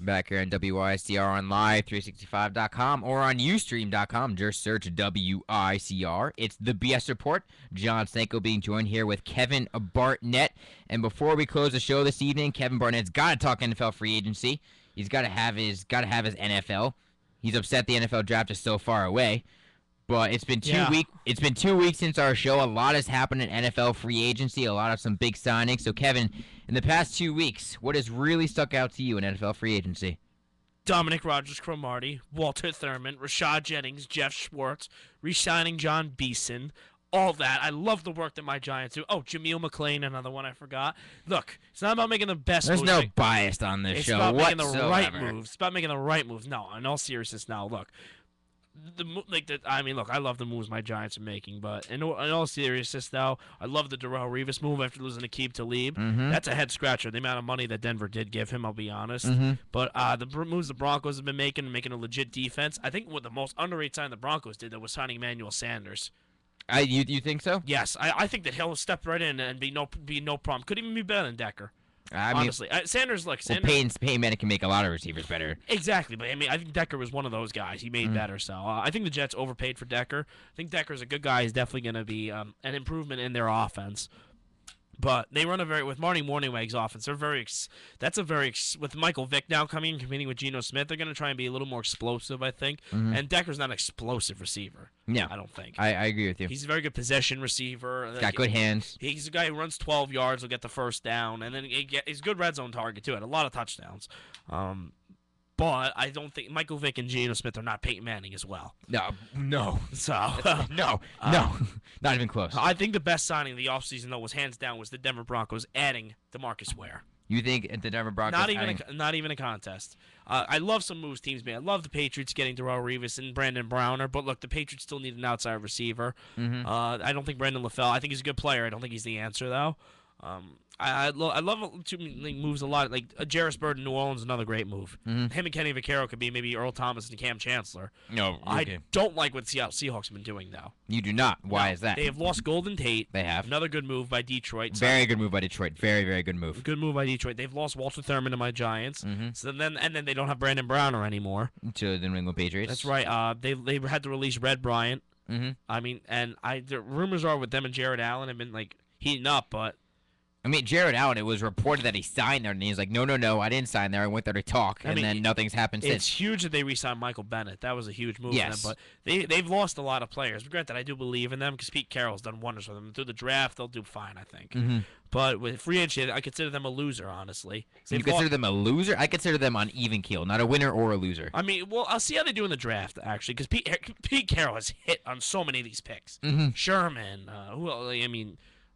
Back here on WICR on live365.com or on Ustream.com. Just search WICR. It's the BS Report. John Stanko being joined here with Kevin Bartnett. And before we close the show this evening, Kevin Bartnett's got to talk NFL free agency. He's got to have his NFL. He's upset the NFL draft is so far away. But it's been 2 weeks. It's been 2 weeks since our show. A lot has happened in NFL free agency. A lot of some big signings. So, Kevin, in the past 2 weeks, what has really stuck out to you in NFL free agency? Dominic Rodgers-Cromartie, Walter Thurman, Rashad Jennings, Jeff Schwartz, re-signing John Beeson, all that. I love the work that my Giants do. Oh, Jameel McClain, another one I forgot. Look, it's not about making the best There's moves. no bias on this show whatsoever. It's about making the right moves. It's about making the right moves. No, in all seriousness, now, look. I love the moves my Giants are making, but in all seriousness, though, I love the Darrelle Revis move after losing Aqib Talib. That's a head scratcher. The amount of money that Denver did give him, I'll be honest. But the moves the Broncos have been making a legit defense. I think what the most underrated sign the Broncos did, though, was signing Emmanuel Sanders. You think so? Yes, I think that he'll step right in and be no problem. Could even be better than Decker. Honestly, Sanders, Peyton Manning can make a lot of receivers better. Exactly, but I think Decker was one of those guys. He made better, so I think the Jets overpaid for Decker. I think Decker's a good guy. He's definitely going to be an improvement in their offense. But they run with Marty Mornhinweg's offense. With Michael Vick now competing with Geno Smith, they're going to try and be a little more explosive, I think. And Decker's not an explosive receiver. No, I don't think. I agree with you. He's a very good possession receiver. He's got good hands. He's a guy who runs 12 yards, will get the first down, and then he's a good red zone target too. Had a lot of touchdowns. But I don't think Michael Vick and Geno Smith are not Peyton Manning as well. No. So no, not even close. I think the best signing of the offseason, though, was hands down the Denver Broncos adding DeMarcus Ware. You think the Denver Broncos not even a contest. I love some moves teams made. I love the Patriots getting Darrelle Revis and Brandon Browner, but look, the Patriots still need an outside receiver. I don't think Brandon LaFell. I think he's a good player. I don't think he's the answer though. I love two moves a lot. Like Jarris Bird in New Orleans, another great move. Him and Kenny Vaccaro could be maybe Earl Thomas and Cam Chancellor. No, I don't like what Seahawks have been doing though. You do not. Why is that? They have lost Golden Tate. They have. Another good move by Detroit. Very good move by Detroit. Very, very good move. Good move by Detroit. They've lost Walter Thurman to my Giants. So then they don't have Brandon Browner anymore. To the New England Patriots. That's right. They had to release Red Bryant. The rumors are with them and Jared Allen have been heating up, but. Jared Allen, it was reported that he signed there, and he's like, no, I didn't sign there. I went there to talk, and then nothing's happened since. It's huge that they re-signed Michael Bennett. That was a huge move yes. for them, but they've lost a lot of players. But granted, I do believe in them because Pete Carroll's done wonders for them. Through the draft, they'll do fine, I think. But with free agency, I consider them a loser, honestly. You consider them a loser? I consider them on even keel, not a winner or a loser. I'll see how they do in the draft, actually, because Pete Carroll has hit on so many of these picks. Sherman,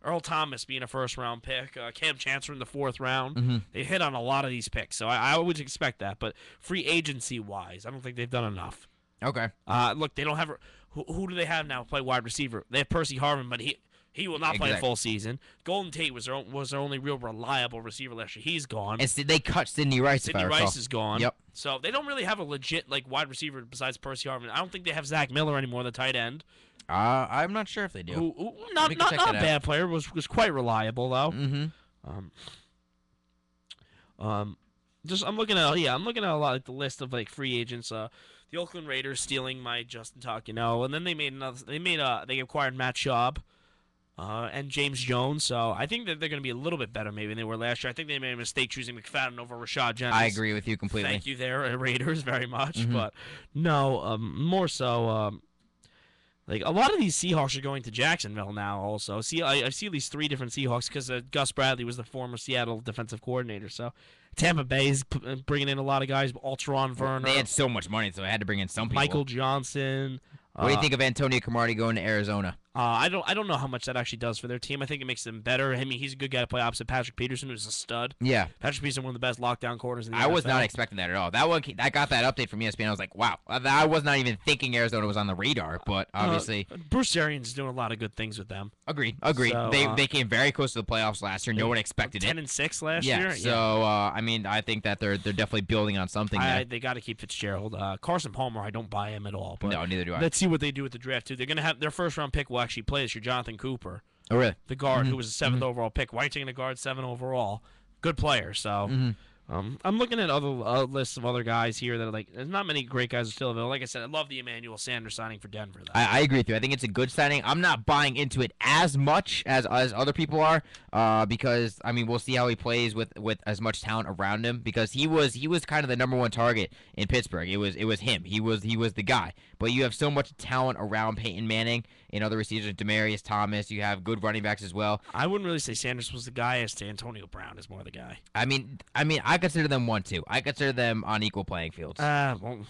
Earl Thomas being a first-round pick, Cam Chancellor in the fourth round. They hit on a lot of these picks, so I would expect that. But free agency-wise, I don't think they've done enough. Okay. Look, they don't have who do they have now play wide receiver? They have Percy Harvin, but he will not play a full season. Golden Tate was their only real reliable receiver last year. He's gone. And they cut Sidney Rice. Sidney Rice is gone. Yep. So they don't really have a legit wide receiver besides Percy Harvin. I don't think they have Zach Miller anymore, the tight end. I'm not sure if they do. Who not a bad player, was quite reliable though. I'm looking at a lot the list of free agents. The Oakland Raiders stealing my Justin Tuck, and then they acquired Matt Schaub. And James Jones, so I think that they're going to be a little bit better maybe than they were last year. I think they made a mistake choosing McFadden over Rashad Jennings. I agree with you completely. Thank you there, Raiders, very much. But no, more so, a lot of these Seahawks are going to Jacksonville now also. I see at least 3 different Seahawks because Gus Bradley was the former Seattle defensive coordinator, so Tampa Bay is bringing in a lot of guys, Alteron Werner. They had so much money, so they had to bring in some people. Michael Johnson. What do you think of Antonio Cromartie going to Arizona? I don't know how much that actually does for their team. I think it makes them better. He's a good guy to play opposite Patrick Peterson, who's a stud. Yeah. Patrick Peterson, one of the best lockdown corners in the NFL. I was not expecting that at all. That got that update from ESPN. I was like, wow. I was not even thinking Arizona was on the radar, but obviously. Bruce Arians is doing a lot of good things with them. Agreed. So, they came very close to the playoffs last year. No one expected 10-6 last year. So, I think that they're definitely building on something there. They got to keep Fitzgerald. Carson Palmer, I don't buy him at all. But no, neither do I. Let's see what they do with the draft, too. They're going to have their first-round pick will actually play this year, Jonathan Cooper. Oh, really? The guard who was the 7th overall pick. Why are you taking a guard 7 overall? Good player. So I'm looking at other lists of other guys here that are like there's not many great guys still available. Like I said, I love the Emmanuel Sanders signing for Denver. Though. I agree with you. I think it's a good signing. I'm not buying into it as much as other people are, because I mean we'll see how he plays with as much talent around him. Because he was kind of the number one target in Pittsburgh. It was him. He was the guy. But you have so much talent around Peyton Manning and other receivers, Demaryius Thomas. You have good running backs as well. I wouldn't really say Sanders was the guy. As to Antonio Brown is more the guy. I mean, I consider them one too. I consider them on equal playing fields. Well,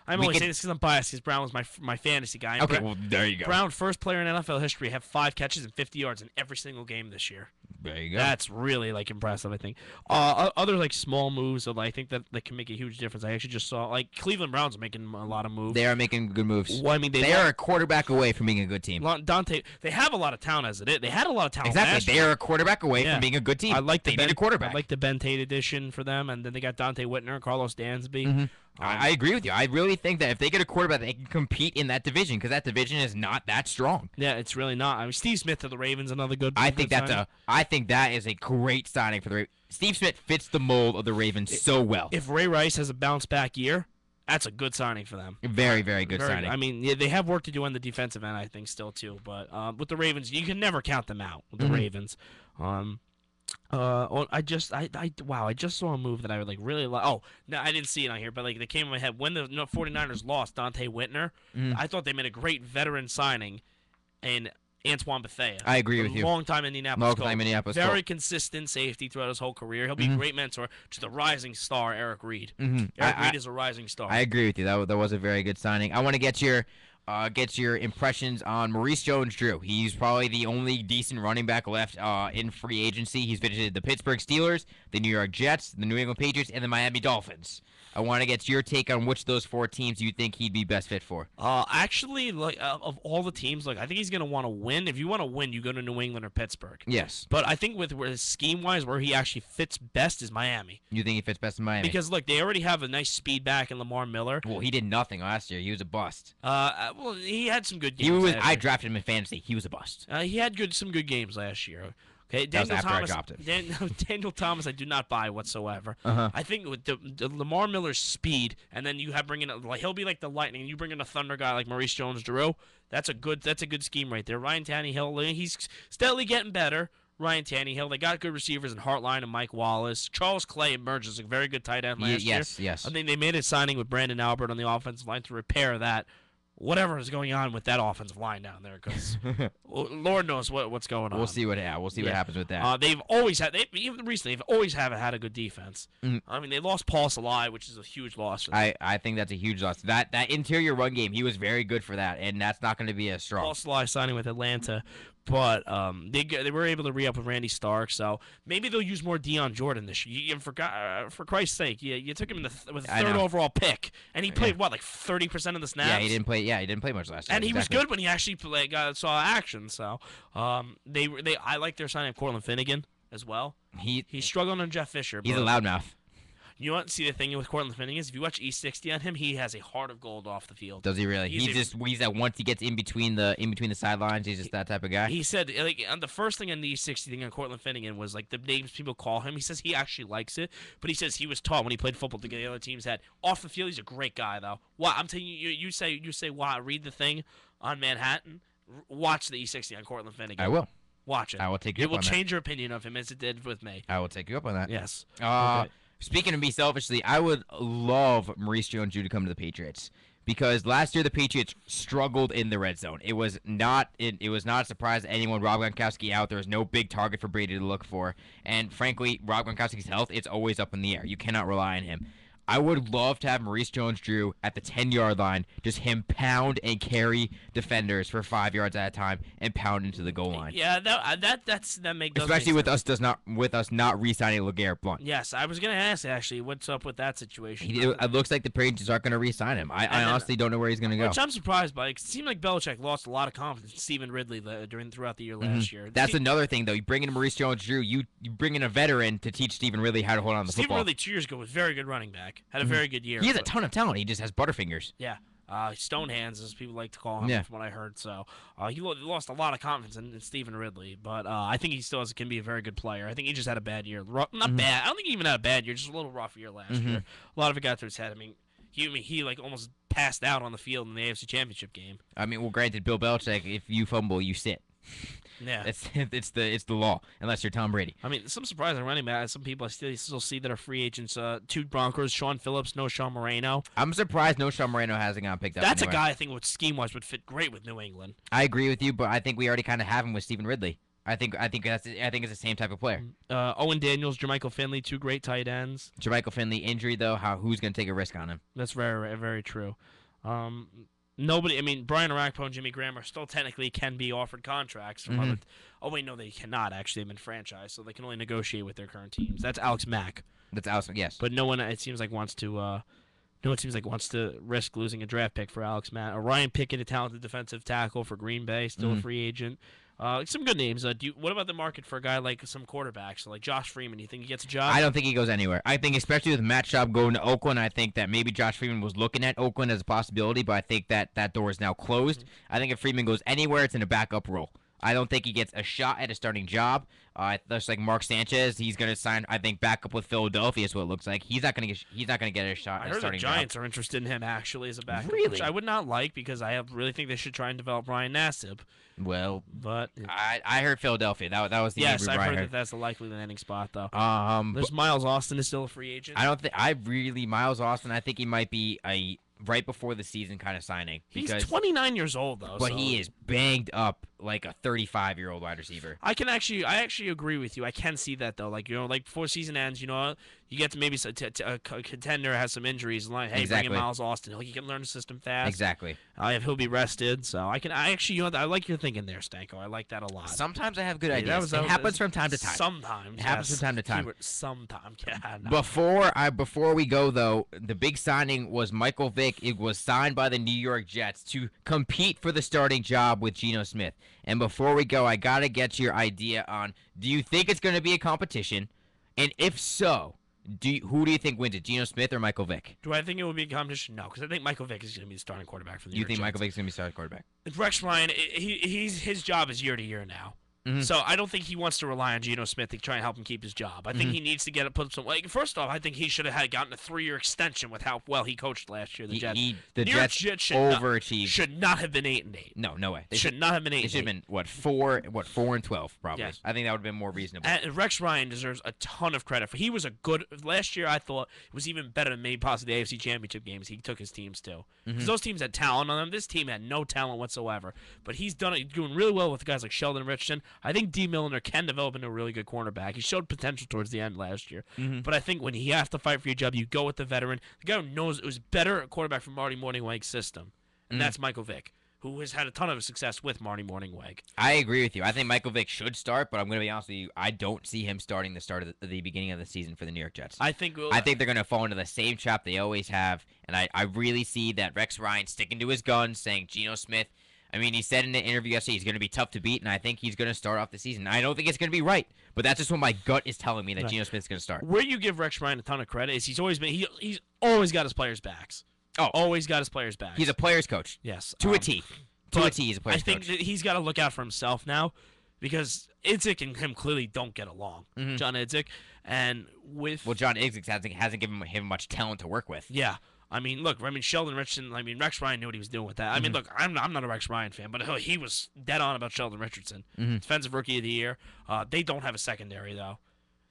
I'm only saying this because I'm biased. Because Brown was my fantasy guy. Okay, well there you go. Brown, first player in NFL history, have 5 catches and 50 yards in every single game this year. There you go. That's really impressive. I think. Other small moves that I think that can make a huge difference. I actually just saw Cleveland Browns making a lot of moves. They are making good moves. Well, I mean, they are a quarterback away from being a good team. Dante, they have a lot of talent as it is. They had a lot of talent. Exactly. They are a quarterback away from being a good team. I like they need a quarterback. I like the Ben Tate addition for them, and then they got Dante Whitner and Carlos Dansby. Mm-hmm. I agree with you. I really think that if they get a quarterback, they can compete in that division because that division is not that strong. Yeah, it's really not. I mean, Steve Smith to the Ravens, another good. I think that is a great signing for the Ravens. Steve Smith fits the mold of the Ravens so well. If Ray Rice has a bounce back year, that's a good signing for them. Very, very good signing. I mean, they have work to do on the defensive end, I think, still too. But with the Ravens, you can never count them out. With the Ravens, I just saw a move that I would really like. Oh, no, I didn't see it on here, but they came in my head when the 49ers lost Dante Whitner. I thought they made a great veteran signing, and Antoine Bethea. I agree with you. Long-time Indianapolis Colts. Very Colt. Consistent safety throughout his whole career. He'll be a great mentor to the rising star Eric Reed. Eric Reed is a rising star. I agree with you. That was a very good signing. I want to get your impressions on Maurice Jones-Drew. He's probably the only decent running back left in free agency. He's visited the Pittsburgh Steelers, the New York Jets, the New England Patriots, and the Miami Dolphins. I want to get your take on which of those 4 teams you think he'd be best fit for. Actually, of all the teams, I think he's going to want to win. If you want to win, you go to New England or Pittsburgh. Yes. But I think with scheme-wise, where he actually fits best is Miami. You think he fits best in Miami? Because, they already have a nice speed back in Lamar Miller. Well, he did nothing last year. He was a bust. Well, he had some good games. I drafted him in fantasy. He was a bust. He had some good games last year. Okay, Daniel Thomas. Daniel Thomas, I do not buy whatsoever. Uh-huh. I think with the Lamar Miller's speed, and then you have he'll be like the Lightning, and you bring in a Thunder guy like Maurice Jones-Drew. That's a good scheme right there. Ryan Tannehill, he's steadily getting better. Ryan Tannehill, they got good receivers in Hartline and Mike Wallace. Charles Clay emerges a very good tight end last year. Yes. I think they made a signing with Brandon Albert on the offensive line to repair that. Whatever is going on with that offensive line down there, because Lord knows what's going on. We'll see what happens with that. They've always had, even recently, they've always had a good defense. Mm-hmm. I mean, they lost Paul Salai, which is a huge loss for them. I think that's a huge loss. That interior run game, he was very good for that, and that's not going to be as strong. Paul Salai signing with Atlanta. But they were able to re-up with Randy Stark, so maybe they'll use more Deion Jordan this year. For Christ's sake, you took him with a third overall pick, and he played 30% of the snaps. Yeah, he didn't play much last year. And he was good when he actually saw action. So I like their signing of Cortland Finnegan as well. He's struggling on Jeff Fisher. He's a loudmouth. You want to see the thing with Cortland Finnegan is if you watch E60 on him, he has a heart of gold off the field. Does he really? He's that once he gets in between the sidelines, he's just that type of guy. He said on the first thing on the E60 thing on Cortland Finnegan was the names people call him. He says he actually likes it, but he says he was taught when he played football to get the other teams had off the field. He's a great guy though. Wow, I'm telling you, you say wow, read the thing on Manhattan, watch the E60 on Cortland Finnegan. I will. Watch it. I will take you up on that. It will change your opinion of him as it did with me. I will take you up on that. Yes. Okay. Speaking of me selfishly, I would love Maurice Jones-Drew to come to the Patriots because last year the Patriots struggled in the red zone. It was not a surprise to anyone. Rob Gronkowski out. There was no big target for Brady to look for, and frankly, Rob Gronkowski's health, it's always up in the air. You cannot rely on him. I would love to have Maurice Jones-Drew at the 10-yard line, just him pound and carry defenders for 5 yards at a time and pound into the goal line. Yeah, that makes especially with sense. With us not re-signing LeGarrette Blount. Yes, I was gonna ask actually, what's up with that situation? It looks like the Patriots aren't going to re-sign him. I honestly don't know where he's going to go. Which I'm surprised by. It seemed like Belichick lost a lot of confidence in Stephen Ridley throughout the year last year. That's another thing though. You bring in Maurice Jones-Drew, you bring in a veteran to teach Stephen Ridley how to hold on to the football. Stephen Ridley 2 years ago was very good running back. Had a very good year. He has a ton of talent. He just has butterfingers. Yeah. Stonehands, as people like to call him, Yeah. from what I heard. So he lost a lot of confidence in Stephen Ridley, but I think he still can be a very good player. I think he just had a bad year. Not bad. I don't think he even had a bad year, just a little rough year last year. A lot of it got through his head. I mean, he like almost passed out on the field in the AFC Championship game. I mean, well, granted, Bill Belichick, if you fumble, you sit. Yeah, It's the law, unless you're Tom Brady. I mean, some surprising running back. Some people I still see that are free agents. Two Broncos, Sean Phillips, no Sean Moreno. I'm surprised no Sean Moreno hasn't gotten picked up. That's anywhere. a guy I think scheme-wise would fit great with New England. I agree with you, but I think we already kind of have him with Stephen Ridley. I think it's the same type of player. Owen Daniels, Jermichael Finley, two great tight ends. Jermichael Finley injury though, who's going to take a risk on him? That's very, very true. Nobody. I mean, Brian Orakpo and Jimmy Graham are still technically can be offered contracts from other. Oh wait, no, they cannot actually. They've been franchised, so they can only negotiate with their current teams. That's Alex Mack. That's awesome. Yes, But no one, it seems like, wants to. No one seems like wants to risk losing a draft pick for Alex Mack. Ryan Pickett, a talented defensive tackle for Green Bay, still a free agent. Some good names. What about the market for a guy like some quarterbacks, like Josh Freeman? Do you think he gets a job? I don't think he goes anywhere. I think, especially with Matt Schaub going to Oakland, I think that maybe Josh Freeman was looking at Oakland as a possibility, but I think that door is now closed. I think if Freeman goes anywhere, it's in a backup role. I don't think he gets a shot at a starting job. Just like Mark Sanchez, he's going to sign, I think, back up with Philadelphia is what it looks like. He's not going to get a shot I at a heard the starting Giants job. are interested in him actually as a backup, Really? which I would not like because I really think they should try and develop Ryan Nassib. Well, But I heard Philadelphia. That was the yes, name I've I heard that that's a likely landing spot though. But There's Miles Austin is still a free agent. I don't think Miles Austin. I think he might be a right before the season kind of signing. He's Because, 29 years old though. but so he is banged up like a 35-year-old wide receiver. I actually agree with you. I can see that though. Like like before season ends, you get to maybe a contender has some injuries. Like, hey, Exactly. bring in Miles Austin. He can learn the system fast. Exactly. He'll be rested. So I actually, I like your thinking there, Stanko. I like that a lot. Sometimes I have good Yeah, ideas. It happens from time to time. Sometimes. It happens yes. from time to time. Keyword, sometimes. Yeah. No. Before we go though, the big signing was Michael Vick. It was signed by the New York Jets to compete for the starting job with Geno Smith. And before we go, I gotta get your idea on: do you think it's going to be a competition? And if so, who do you think wins it, Geno Smith or Michael Vick? Do I think it would be a competition? No, because I think Michael Vick is going to be the starting quarterback for the New You York think Jets. Michael Vick's going to be starting quarterback? Rex Ryan, his job is year to year now. So I don't think he wants to rely on Geno Smith to try and help him keep his job. I think he needs to put some. Like, first off, I think he should have gotten a 3-year extension with how well he coached last year. The Jets, The New York Jets should overachieved. should not have been 8-8. No way. They Should not have been 8. They should have been 4-12 probably. Yes. I think that would have been more reasonable. And Rex Ryan deserves a ton of credit for. He was a good last year. I thought it was even better than maybe possibly the AFC Championship games. He took his teams to because those teams had talent on them. This team had no talent whatsoever. But he's doing really well with guys like Sheldon Richardson. I think D. Milliner can develop into a really good cornerback. He showed potential towards the end last year. But I think when he has to fight for your job, you go with the veteran, the guy who knows it was better a quarterback from Marty Morningweg's system, and that's Michael Vick, who has had a ton of success with Marty Morningweg. I agree with you. I think Michael Vick should start, but I'm going to be honest with you. I don't see him starting the beginning of the season for the New York Jets. I think they're going to fall into the same trap they always have, and I really see that Rex Ryan sticking to his guns, saying Geno Smith. I mean, he said in the interview yesterday he's going to be tough to beat, and I think he's going to start off the season. I don't think it's going to be right, but that's just what my gut is telling me, that Geno Smith's going to start. Where you give Rex Ryan a ton of credit is he's always got his players' backs. Oh. Always got his players' backs. He's a player's coach. yes. To a T. To a but T, he's a player's I think coach. that he's got to look out for himself now because Idzik and him clearly don't get along. John Idzik. And with... Well, John Idzik hasn't given him much talent to work with. Yeah. I mean, look, Sheldon Richardson, Rex Ryan knew what he was doing with that. I mean, look, I'm not a Rex Ryan fan, but he was dead on about Sheldon Richardson. Defensive Rookie of the Year. They don't have a secondary, though.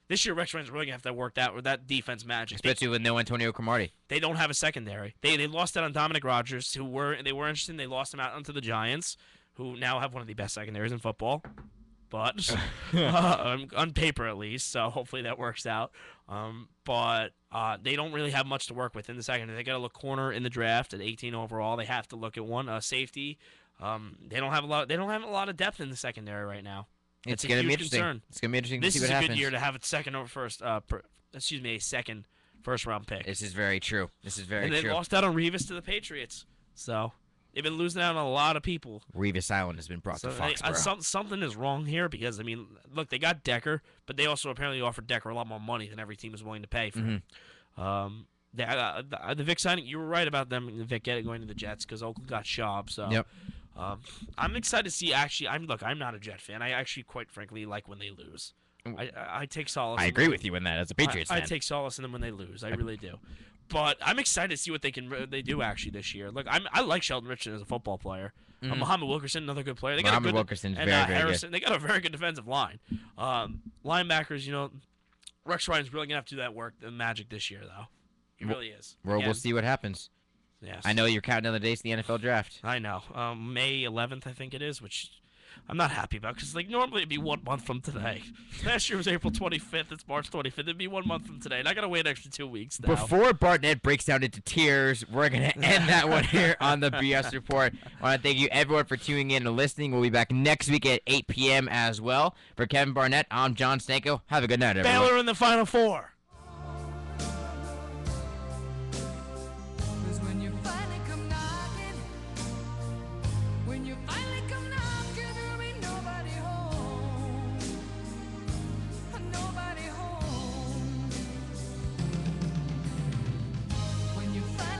This year, Rex Ryan's really going to have to work that defense magic. Especially with no Antonio Cromartie. They don't have a secondary. They lost out on Dominic Rogers, they were interested. They lost him out onto the Giants, who now have one of the best secondaries in football. But on paper at least, so hopefully that works out. But they don't really have much to work with in the secondary. They got to look corner in the draft at 18 overall. They have to look at one safety. They don't have a lot of depth in the secondary right now. It's a going to be huge interesting. concern. It's going to be interesting This to see is what a happens. good year to have a second first round pick. This is very true. This is very And they true. lost out on Revis to the Patriots, so they've been losing out on a lot of people. Revis Island has been brought to Foxborough. Something is wrong here because look, they got Decker, but they also apparently offered Decker a lot more money than every team is willing to pay for him. The Vic signing, you were right about them, Vic going to the Jets because Oakland got Schaub. So, Yep. I'm excited to see. Actually, I'm not a Jet fan. I actually, quite frankly, like when they lose. I take solace. I agree with you in that as a Patriots fan. I take solace in them when they lose. I really do. But I'm excited to see what they do actually this year. Look, I like Sheldon Richardson as a football player. Muhammad Wilkerson, another good player. They got Muhammad Wilkerson's very Harrison, good. They got a very good defensive line. Linebackers, Rex Ryan's really gonna have to do that work. The Magic this year, though. He really is. Well, we'll see what happens. Yes. I know you're counting down the days to the NFL draft. I know. May 11th, I think it is, which I'm not happy about because normally it'd be 1 month from today. Last year was April 25th. It's March 25th. It'd be 1 month from today, and I gotta wait an extra 2 weeks now. Before Bartnett breaks down into tears, we're gonna end that one here on the BS Report. I want to thank you everyone for tuning in and listening. We'll be back next week at 8 p.m. as well. For Kevin Barnett, I'm John Stanko. Have a good night, everyone. Baylor in the Final Four.